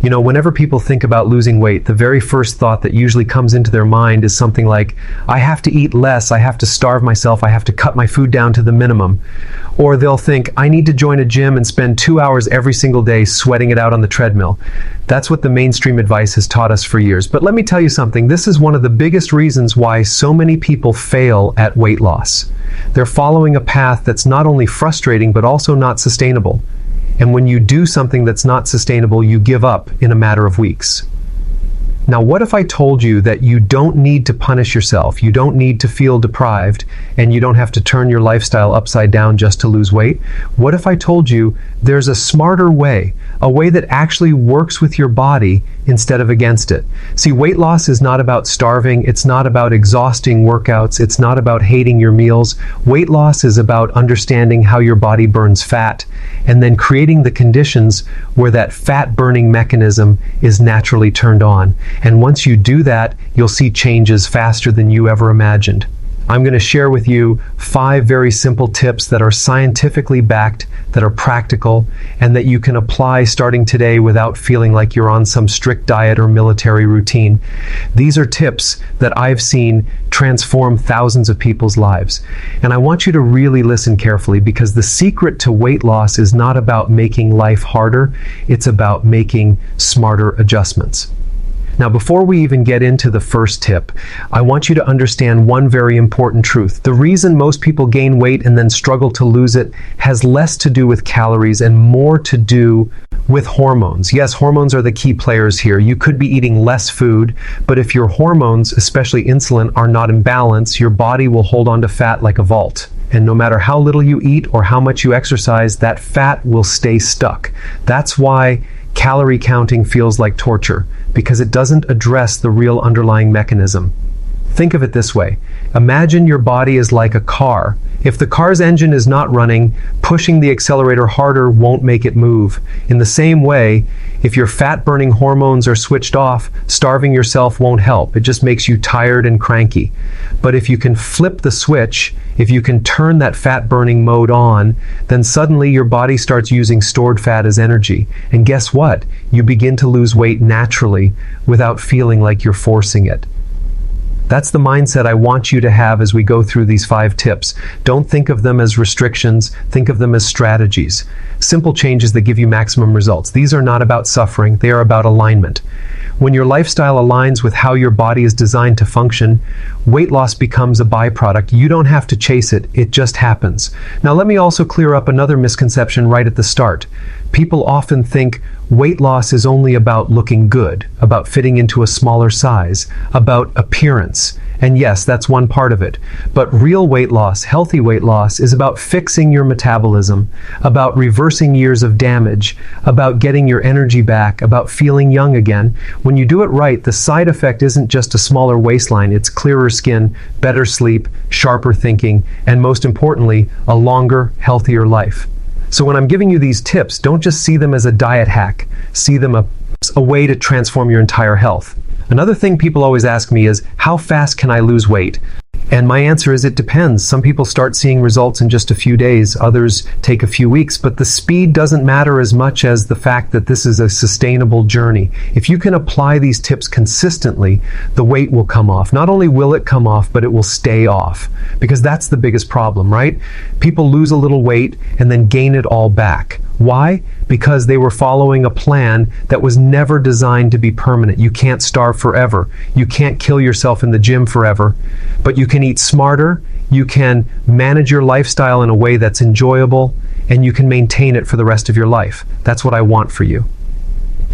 You know, whenever people think about losing weight, the very first thought that usually comes into their mind is something like, I have to eat less, I have to starve myself, I have to cut my food down to the minimum. Or they'll think, I need to join a gym and spend 2 hours every single day sweating it out on the treadmill. That's what the mainstream advice has taught us for years. But let me tell you something, this is one of the biggest reasons why so many people fail at weight loss. They're following a path that's not only frustrating, but also not sustainable. And when you do something that's not sustainable, you give up in a matter of weeks. Now, what if I told you that you don't need to punish yourself, you don't need to feel deprived, and you don't have to turn your lifestyle upside down just to lose weight? What if I told you there's a smarter way, a way that actually works with your body instead of against it? See, weight loss is not about starving, it's not about exhausting workouts, it's not about hating your meals. Weight loss is about understanding how your body burns fat, and then creating the conditions where that fat-burning mechanism is naturally turned on. And once you do that, you'll see changes faster than you ever imagined. I'm going to share with you 5 very simple tips that are scientifically backed, that are practical, and that you can apply starting today without feeling like you're on some strict diet or military routine. These are tips that I've seen transform thousands of people's lives. And I want you to really listen carefully, because the secret to weight loss is not about making life harder, it's about making smarter adjustments. Now, before we even get into the first tip, I want you to understand one very important truth. The reason most people gain weight and then struggle to lose it has less to do with calories and more to do with hormones. Yes, hormones are the key players here. You could be eating less food, but if your hormones, especially insulin, are not in balance, your body will hold on to fat like a vault. And no matter how little you eat or how much you exercise, that fat will stay stuck. That's why calorie counting feels like torture, because it doesn't address the real underlying mechanism. Think of it this way. Imagine your body is like a car. If the car's engine is not running, pushing the accelerator harder won't make it move. In the same way, if your fat-burning hormones are switched off, starving yourself won't help. It just makes you tired and cranky. But if you can flip the switch, if you can turn that fat-burning mode on, then suddenly your body starts using stored fat as energy. And guess what? You begin to lose weight naturally without feeling like you're forcing it. That's the mindset I want you to have as we go through these 5 tips. Don't think of them as restrictions, think of them as strategies. Simple changes that give you maximum results. These are not about suffering, they are about alignment. When your lifestyle aligns with how your body is designed to function, weight loss becomes a byproduct. You don't have to chase it, it just happens. Now let me also clear up another misconception right at the start. People often think weight loss is only about looking good, about fitting into a smaller size, about appearance. And yes, that's one part of it. But real weight loss, healthy weight loss, is about fixing your metabolism, about reversing years of damage, about getting your energy back, about feeling young again. When you do it right, the side effect isn't just a smaller waistline, it's clearer skin, better sleep, sharper thinking, and most importantly, a longer, healthier life. So when I'm giving you these tips, don't just see them as a diet hack. See them as a way to transform your entire health. Another thing people always ask me is, how fast can I lose weight? And my answer is, it depends. Some people start seeing results in just a few days, others take a few weeks, but the speed doesn't matter as much as the fact that this is a sustainable journey. If you can apply these tips consistently, the weight will come off. Not only will it come off, but it will stay off. Because that's the biggest problem, right? People lose a little weight and then gain it all back. Why? Because they were following a plan that was never designed to be permanent. You can't starve forever. You can't kill yourself in the gym forever. But you can eat smarter, you can manage your lifestyle in a way that's enjoyable, and you can maintain it for the rest of your life. That's what I want for you.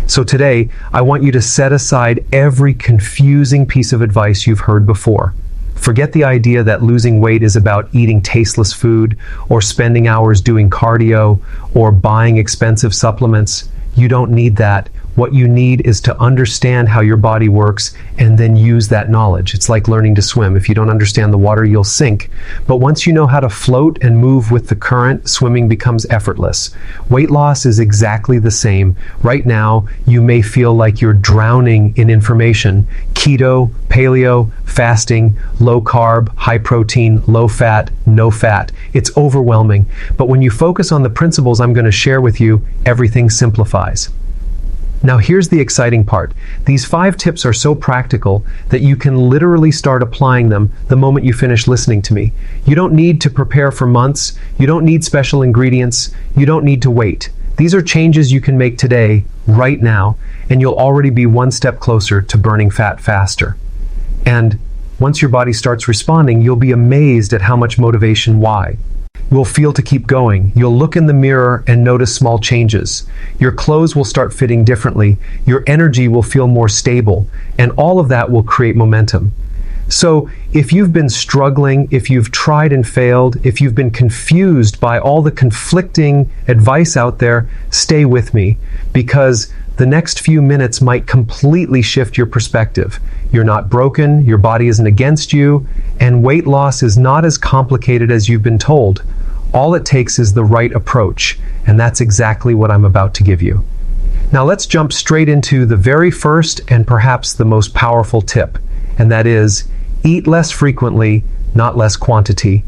So today, I want you to set aside every confusing piece of advice you've heard before. Forget the idea that losing weight is about eating tasteless food, or spending hours doing cardio, or buying expensive supplements. You don't need that. What you need is to understand how your body works and then use that knowledge. It's like learning to swim. If you don't understand the water, you'll sink. But once you know how to float and move with the current, swimming becomes effortless. Weight loss is exactly the same. Right now, you may feel like you're drowning in information. Keto, paleo, fasting, low carb, high protein, low fat, no fat. It's overwhelming. But when you focus on the principles I'm going to share with you, everything simplifies. Now here's the exciting part. These 5 tips are so practical that you can literally start applying them the moment you finish listening to me. You don't need to prepare for months. You don't need special ingredients. You don't need to wait. These are changes you can make today, right now, and you'll already be one step closer to burning fat faster. And once your body starts responding, you'll be amazed at how much motivation will feel to keep going. You'll look in the mirror and notice small changes. Your clothes will start fitting differently. Your energy will feel more stable. And all of that will create momentum. So if you've been struggling, if you've tried and failed, if you've been confused by all the conflicting advice out there, stay with me, because the next few minutes might completely shift your perspective. You're not broken, your body isn't against you, and weight loss is not as complicated as you've been told. All it takes is the right approach, and that's exactly what I'm about to give you. Now let's jump straight into the very first and perhaps the most powerful tip, and that is, eat less frequently, not less quantity.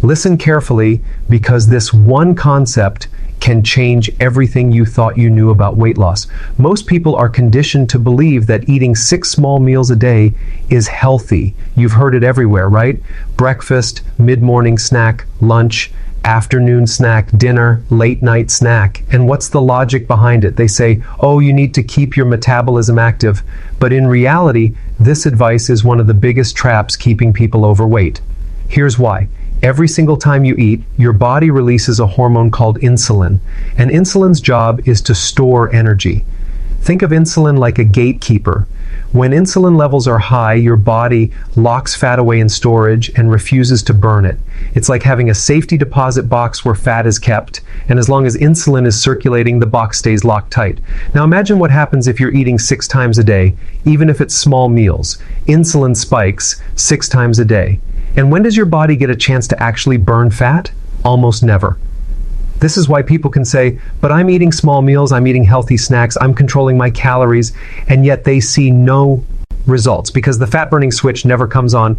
Listen carefully, because this one concept can change everything you thought you knew about weight loss. Most people are conditioned to believe that eating 6 small meals a day is healthy. You've heard it everywhere, right? Breakfast, mid-morning snack, lunch, afternoon snack, dinner, late night snack. And what's the logic behind it? They say, oh, you need to keep your metabolism active. But in reality, this advice is one of the biggest traps keeping people overweight. Here's why. Every single time you eat, your body releases a hormone called insulin, and insulin's job is to store energy. Think of insulin like a gatekeeper. When insulin levels are high, your body locks fat away in storage and refuses to burn it. It's like having a safety deposit box where fat is kept, and as long as insulin is circulating, the box stays locked tight. Now imagine what happens if you're eating 6 times a day, even if it's small meals. Insulin spikes 6 times a day. And when does your body get a chance to actually burn fat? Almost never. This is why people can say, but I'm eating small meals, I'm eating healthy snacks, I'm controlling my calories, and yet they see no results because the fat burning switch never comes on.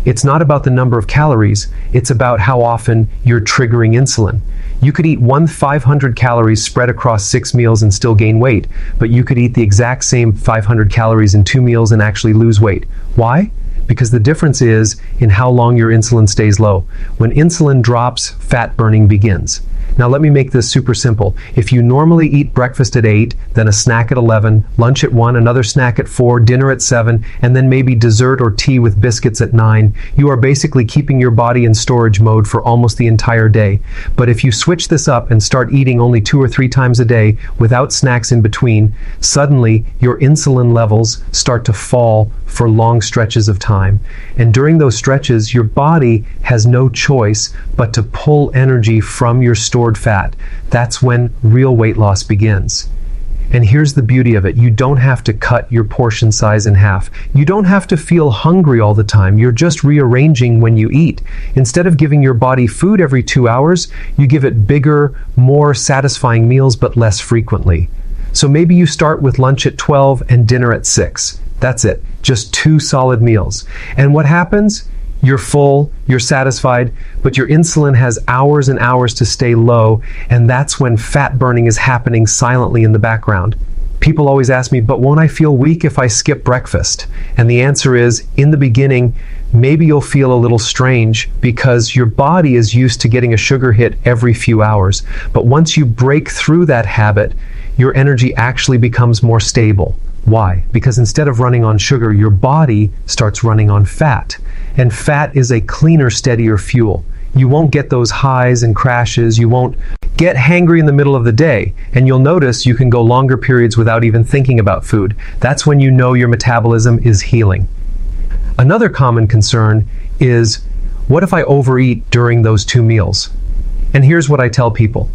It's not about the number of calories, it's about how often you're triggering insulin. You could eat 500 calories spread across 6 meals and still gain weight, but you could eat the exact same 500 calories in 2 meals and actually lose weight. Why? Because the difference is in how long your insulin stays low. When insulin drops, fat burning begins. Now let me make this super simple. If you normally eat breakfast at 8, then a snack at 11, lunch at 1, another snack at 4, dinner at 7, and then maybe dessert or tea with biscuits at 9, you are basically keeping your body in storage mode for almost the entire day. But if you switch this up and start eating only 2 or 3 times a day without snacks in between, suddenly your insulin levels start to fall for long stretches of time. And during those stretches, your body has no choice but to pull energy from your stored fat. That's when real weight loss begins. And here's the beauty of it. You don't have to cut your portion size in half. You don't have to feel hungry all the time. You're just rearranging when you eat. Instead of giving your body food every 2 hours, you give it bigger, more satisfying meals, but less frequently. So maybe you start with lunch at 12 and dinner at 6. That's it. Just 2 solid meals. And what happens? You're full, you're satisfied, but your insulin has hours and hours to stay low, and that's when fat burning is happening silently in the background. People always ask me, but won't I feel weak if I skip breakfast? And the answer is, in the beginning, maybe you'll feel a little strange because your body is used to getting a sugar hit every few hours. But once you break through that habit, your energy actually becomes more stable. Why? Because instead of running on sugar, your body starts running on fat. And fat is a cleaner, steadier fuel. You won't get those highs and crashes. You won't get hangry in the middle of the day. And you'll notice you can go longer periods without even thinking about food. That's when you know your metabolism is healing. Another common concern is, what if I overeat during those 2 meals? And here's what I tell people.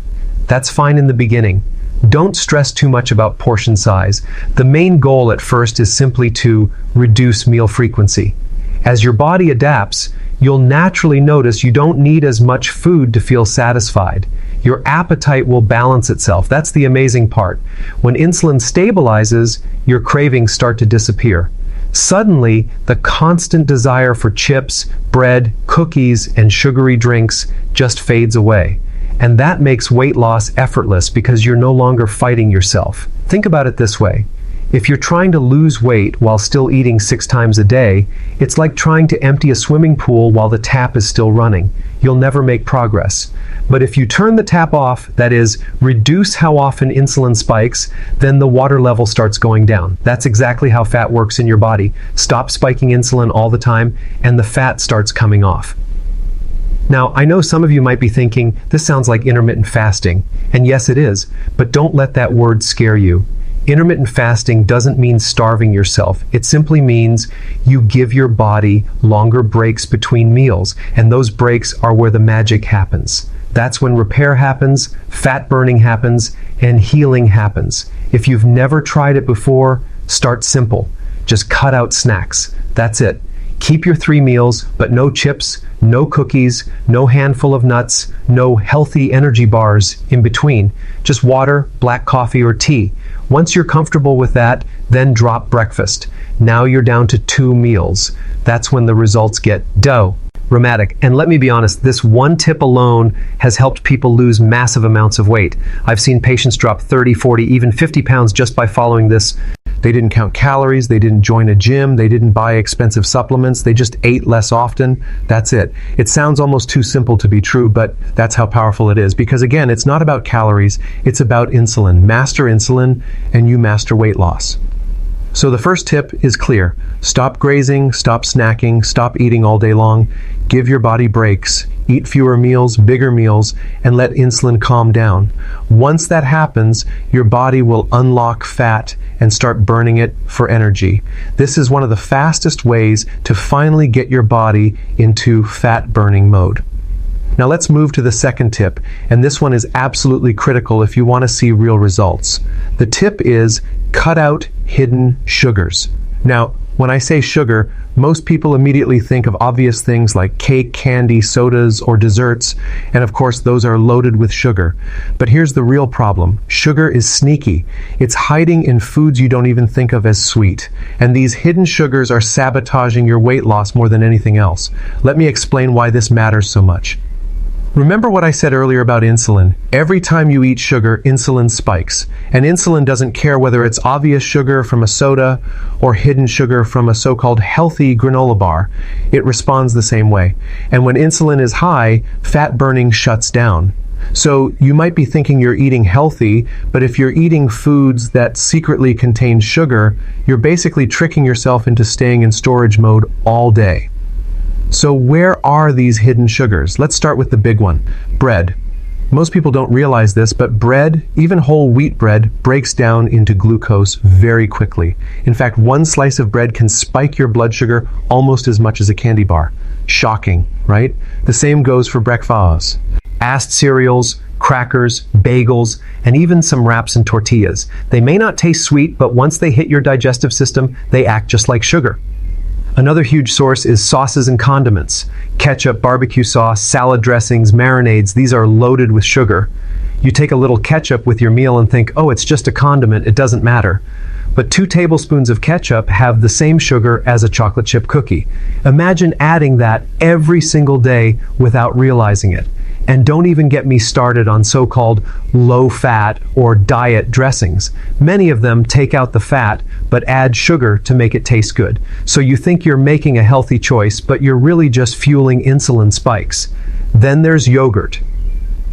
That's fine in the beginning. Don't stress too much about portion size. The main goal at first is simply to reduce meal frequency. As your body adapts, you'll naturally notice you don't need as much food to feel satisfied. Your appetite will balance itself. That's the amazing part. When insulin stabilizes, your cravings start to disappear. Suddenly, the constant desire for chips, bread, cookies, and sugary drinks just fades away. And that makes weight loss effortless because you're no longer fighting yourself. Think about it this way. If you're trying to lose weight while still eating 6 times a day, it's like trying to empty a swimming pool while the tap is still running. You'll never make progress. But if you turn the tap off, that is, reduce how often insulin spikes, then the water level starts going down. That's exactly how fat works in your body. Stop spiking insulin all the time, and the fat starts coming off. Now, I know some of you might be thinking, this sounds like intermittent fasting. And yes, it is. But don't let that word scare you. Intermittent fasting doesn't mean starving yourself. It simply means you give your body longer breaks between meals, and those breaks are where the magic happens. That's when repair happens, fat burning happens, and healing happens. If you've never tried it before, start simple. Just cut out snacks. That's it. Keep your 3 meals, but no chips, no cookies, no handful of nuts, no healthy energy bars in between. Just water, black coffee, or tea. Once you're comfortable with that, then drop breakfast. Now you're down to 2 meals. That's when the results get dramatic. And let me be honest, this one tip alone has helped people lose massive amounts of weight. I've seen patients drop 30, 40, even 50 pounds just by following this. They didn't count calories, they didn't join a gym, they didn't buy expensive supplements, they just ate less often. That's it. It sounds almost too simple to be true, but that's how powerful it is. Because again, it's not about calories, it's about insulin. Master insulin, and you master weight loss. So the first tip is clear. Stop grazing, stop snacking, stop eating all day long. Give your body breaks. Eat fewer meals, bigger meals, and let insulin calm down. Once that happens, your body will unlock fat and start burning it for energy. This is one of the fastest ways to finally get your body into fat burning mode. Now let's move to the second tip, and this one is absolutely critical if you want to see real results. The tip is cut out hidden sugars. Now, when I say sugar, most people immediately think of obvious things like cake, candy, sodas, or desserts, and of course those are loaded with sugar. But here's the real problem. Sugar is sneaky. It's hiding in foods you don't even think of as sweet. And these hidden sugars are sabotaging your weight loss more than anything else. Let me explain why this matters so much. Remember what I said earlier about insulin? Every time you eat sugar, insulin spikes. And insulin doesn't care whether it's obvious sugar from a soda or hidden sugar from a so-called healthy granola bar. It responds the same way. And when insulin is high, fat burning shuts down. So you might be thinking you're eating healthy, but if you're eating foods that secretly contain sugar, you're basically tricking yourself into staying in storage mode all day. So where are these hidden sugars? Let's start with the big one, bread. Most people don't realize this, but bread, even whole wheat bread, breaks down into glucose very quickly. In fact, one slice of bread can spike your blood sugar almost as much as a candy bar. Shocking, right? The same goes for breakfast. Ast cereals, crackers, bagels, and even some wraps and tortillas. They may not taste sweet, but once they hit your digestive system, they act just like sugar. Another huge source is sauces and condiments. Ketchup, barbecue sauce, salad dressings, marinades, these are loaded with sugar. You take a little ketchup with your meal and think, oh, it's just a condiment, it doesn't matter. But 2 tablespoons of ketchup have the same sugar as a chocolate chip cookie. Imagine adding that every single day without realizing it. And don't even get me started on so-called low-fat or diet dressings. Many of them take out the fat, but add sugar to make it taste good. So you think you're making a healthy choice, but you're really just fueling insulin spikes. Then there's yogurt.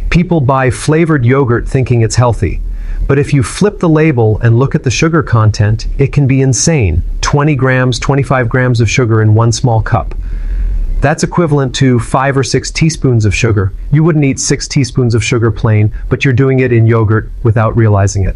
People buy flavored yogurt thinking it's healthy. But if you flip the label and look at the sugar content, it can be insane. 20 grams, 25 grams of sugar in one small cup. That's equivalent to 5 or 6 teaspoons of sugar. You wouldn't eat 6 teaspoons of sugar plain, but you're doing it in yogurt without realizing it.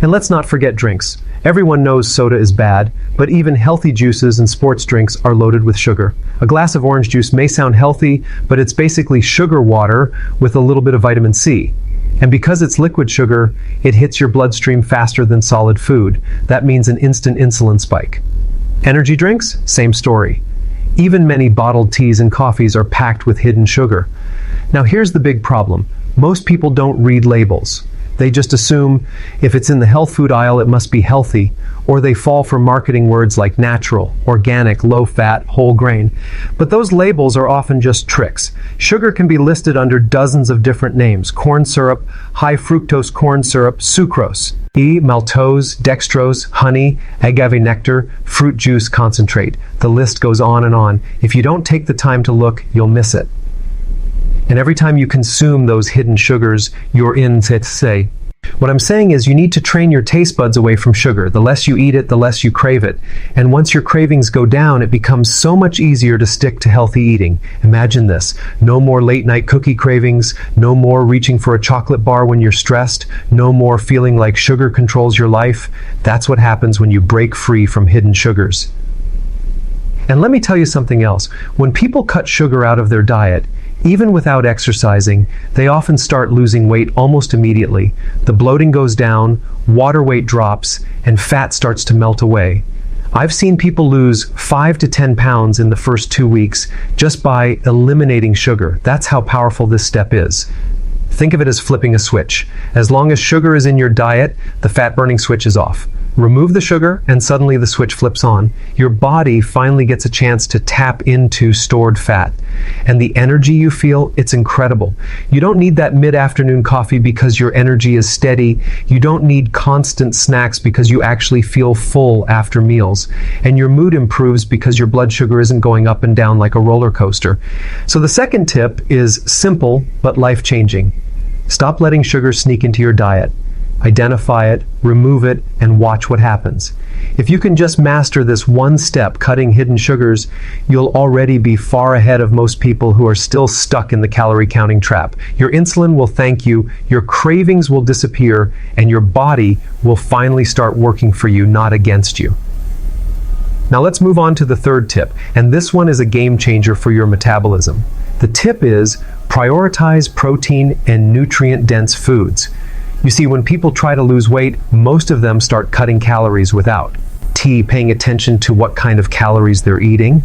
And let's not forget drinks. Everyone knows soda is bad, but even healthy juices and sports drinks are loaded with sugar. A glass of orange juice may sound healthy, but it's basically sugar water with a little bit of vitamin C. And because it's liquid sugar, it hits your bloodstream faster than solid food. That means an instant insulin spike. Energy drinks? Same story. Even many bottled teas and coffees are packed with hidden sugar. Now here's the big problem. Most people don't read labels. They just assume if it's in the health food aisle, it must be healthy, or they fall for marketing words like natural, organic, low-fat, whole grain. But those labels are often just tricks. Sugar can be listed under dozens of different names: corn syrup, high fructose corn syrup, sucrose, maltose, dextrose, honey, agave nectar, fruit juice concentrate. The list goes on and on. If you don't take the time to look, you'll miss it. And every time you consume those hidden sugars, you're in, say. What I'm saying is you need to train your taste buds away from sugar. The less you eat it, the less you crave it. And once your cravings go down, it becomes so much easier to stick to healthy eating. Imagine this: no more late night cookie cravings, no more reaching for a chocolate bar when you're stressed, no more feeling like sugar controls your life. That's what happens when you break free from hidden sugars. And let me tell you something else. When people cut sugar out of their diet, even without exercising, they often start losing weight almost immediately. The bloating goes down, water weight drops, and fat starts to melt away. I've seen people lose 5 to 10 pounds in the first 2 weeks just by eliminating sugar. That's how powerful this step is. Think of it as flipping a switch. As long as sugar is in your diet, the fat-burning switch is off. Remove the sugar, and suddenly the switch flips on. Your body finally gets a chance to tap into stored fat. And the energy you feel, it's incredible. You don't need that mid-afternoon coffee because your energy is steady. You don't need constant snacks because you actually feel full after meals. And your mood improves because your blood sugar isn't going up and down like a roller coaster. So the second tip is simple but life-changing. Stop letting sugar sneak into your diet. Identify it, remove it, and watch what happens. If you can just master this one step, cutting hidden sugars, you'll already be far ahead of most people who are still stuck in the calorie counting trap. Your insulin will thank you, your cravings will disappear, and your body will finally start working for you, not against you. Now let's move on to the third tip, and this one is a game changer for your metabolism. The tip is prioritize protein and nutrient-dense foods. You see, when people try to lose weight, most of them start cutting calories without paying attention to what kind of calories they're eating.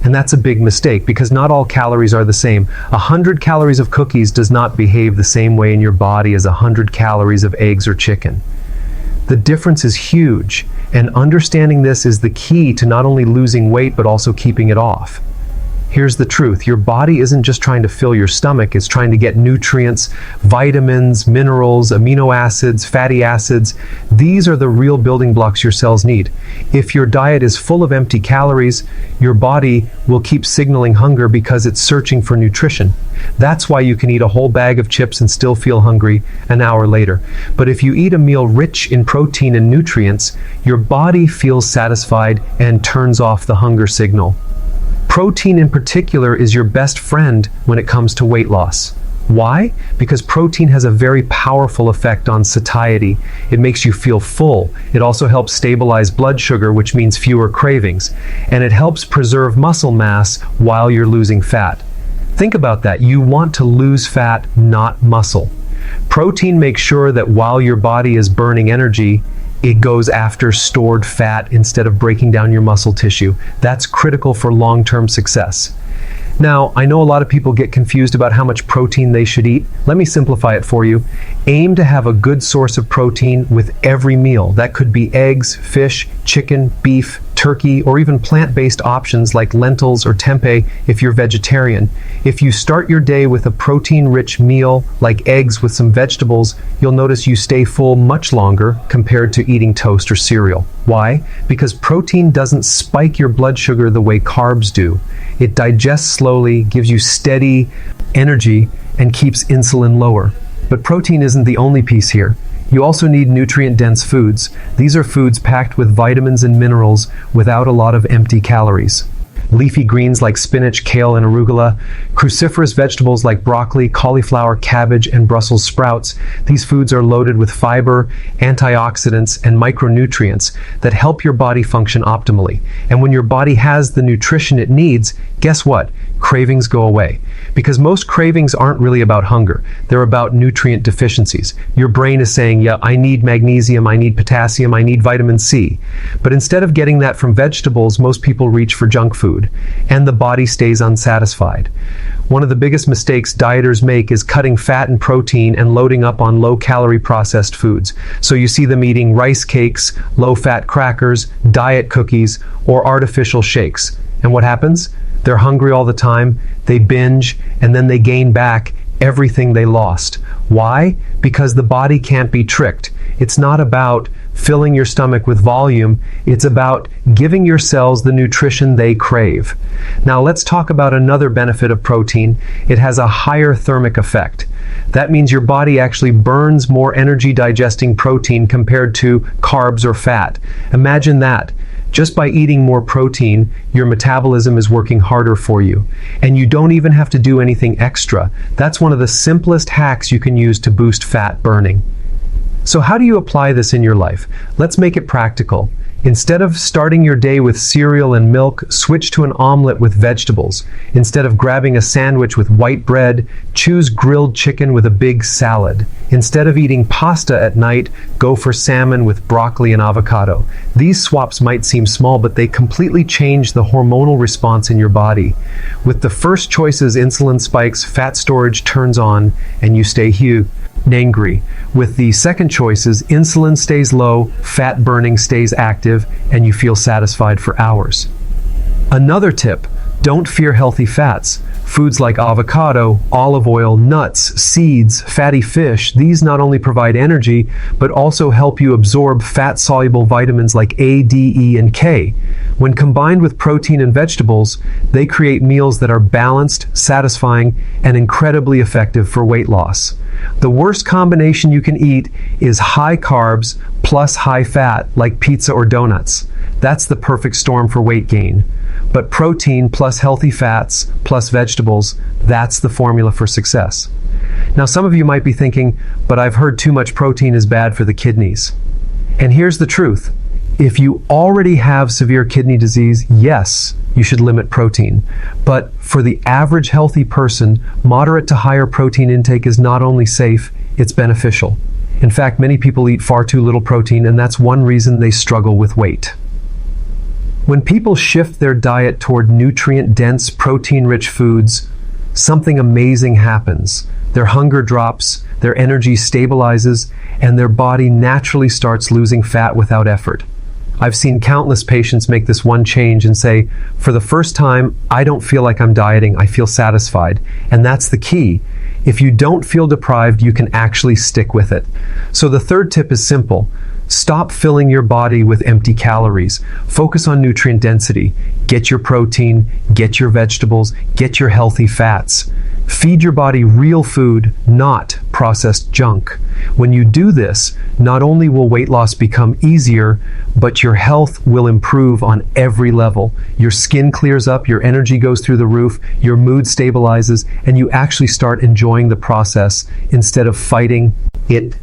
And that's a big mistake because not all calories are the same. 100 calories of cookies does not behave the same way in your body as 100 calories of eggs or chicken. The difference is huge, and understanding this is the key to not only losing weight but also keeping it off. Here's the truth: your body isn't just trying to fill your stomach, it's trying to get nutrients, vitamins, minerals, amino acids, fatty acids. These are the real building blocks your cells need. If your diet is full of empty calories, your body will keep signaling hunger because it's searching for nutrition. That's why you can eat a whole bag of chips and still feel hungry an hour later. But if you eat a meal rich in protein and nutrients, your body feels satisfied and turns off the hunger signal. Protein in particular is your best friend when it comes to weight loss. Why? Because protein has a very powerful effect on satiety. It makes you feel full. It also helps stabilize blood sugar, which means fewer cravings. And it helps preserve muscle mass while you're losing fat. Think about that. You want to lose fat, not muscle. Protein makes sure that while your body is burning energy, it goes after stored fat instead of breaking down your muscle tissue. That's critical for long-term success. Now, I know a lot of people get confused about how much protein they should eat. Let me simplify it for you. Aim to have a good source of protein with every meal. That could be eggs, fish, chicken, beef, turkey, or even plant-based options like lentils or tempeh if you're vegetarian. If you start your day with a protein-rich meal like eggs with some vegetables, you'll notice you stay full much longer compared to eating toast or cereal. Why? Because protein doesn't spike your blood sugar the way carbs do. It digests slowly, gives you steady energy, and keeps insulin lower. But protein isn't the only piece here. You also need nutrient-dense foods. These are foods packed with vitamins and minerals without a lot of empty calories. Leafy greens like spinach, kale, and arugula, cruciferous vegetables like broccoli, cauliflower, cabbage, and Brussels sprouts. These foods are loaded with fiber, antioxidants, and micronutrients that help your body function optimally. And when your body has the nutrition it needs, guess what? Cravings go away. Because most cravings aren't really about hunger. They're about nutrient deficiencies. Your brain is saying, yeah, I need magnesium, I need potassium, I need vitamin C. But instead of getting that from vegetables, most people reach for junk food. food, and the body stays unsatisfied. One of the biggest mistakes dieters make is cutting fat and protein and loading up on low-calorie processed foods. So you see them eating rice cakes, low-fat crackers, diet cookies, or artificial shakes. And what happens? They're hungry all the time, they binge, and then they gain back everything they lost. Why? Because the body can't be tricked. It's not about filling your stomach with volume, it's about giving your cells the nutrition they crave. Now let's talk about another benefit of protein. It has a higher thermic effect. That means your body actually burns more energy digesting protein compared to carbs or fat. Imagine that. Just by eating more protein, your metabolism is working harder for you. And you don't even have to do anything extra. That's one of the simplest hacks you can use to boost fat burning. So how do you apply this in your life? Let's make it practical. Instead of starting your day with cereal and milk, switch to an omelet with vegetables. Instead of grabbing a sandwich with white bread, choose grilled chicken with a big salad. Instead of eating pasta at night, go for salmon with broccoli and avocado. These swaps might seem small, but they completely change the hormonal response in your body. With the first choices, insulin spikes, fat storage turns on, and you stay hangry. With the second choices, insulin stays low, fat burning stays active, and you feel satisfied for hours. Another tip, don't fear healthy fats. Foods like avocado, olive oil, nuts, seeds, fatty fish, these not only provide energy, but also help you absorb fat-soluble vitamins like A, D, E, and K. When combined with protein and vegetables, they create meals that are balanced, satisfying, and incredibly effective for weight loss. The worst combination you can eat is high carbs plus high fat, like pizza or donuts. That's the perfect storm for weight gain. But protein plus healthy fats plus vegetables, that's the formula for success. Now some of you might be thinking, but I've heard too much protein is bad for the kidneys. And here's the truth. If you already have severe kidney disease, yes, you should limit protein. But for the average healthy person, moderate to higher protein intake is not only safe, it's beneficial. In fact, many people eat far too little protein, and that's one reason they struggle with weight. When people shift their diet toward nutrient-dense, protein-rich foods, something amazing happens. Their hunger drops, their energy stabilizes, and their body naturally starts losing fat without effort. I've seen countless patients make this one change and say, for the first time, I don't feel like I'm dieting, I feel satisfied. And that's the key. If you don't feel deprived, you can actually stick with it. So the third tip is simple. Stop filling your body with empty calories. Focus on nutrient density. Get your protein, get your vegetables, get your healthy fats. Feed your body real food, not processed junk. When you do this, not only will weight loss become easier, but your health will improve on every level. Your skin clears up, your energy goes through the roof, your mood stabilizes, and you actually start enjoying the process instead of fighting it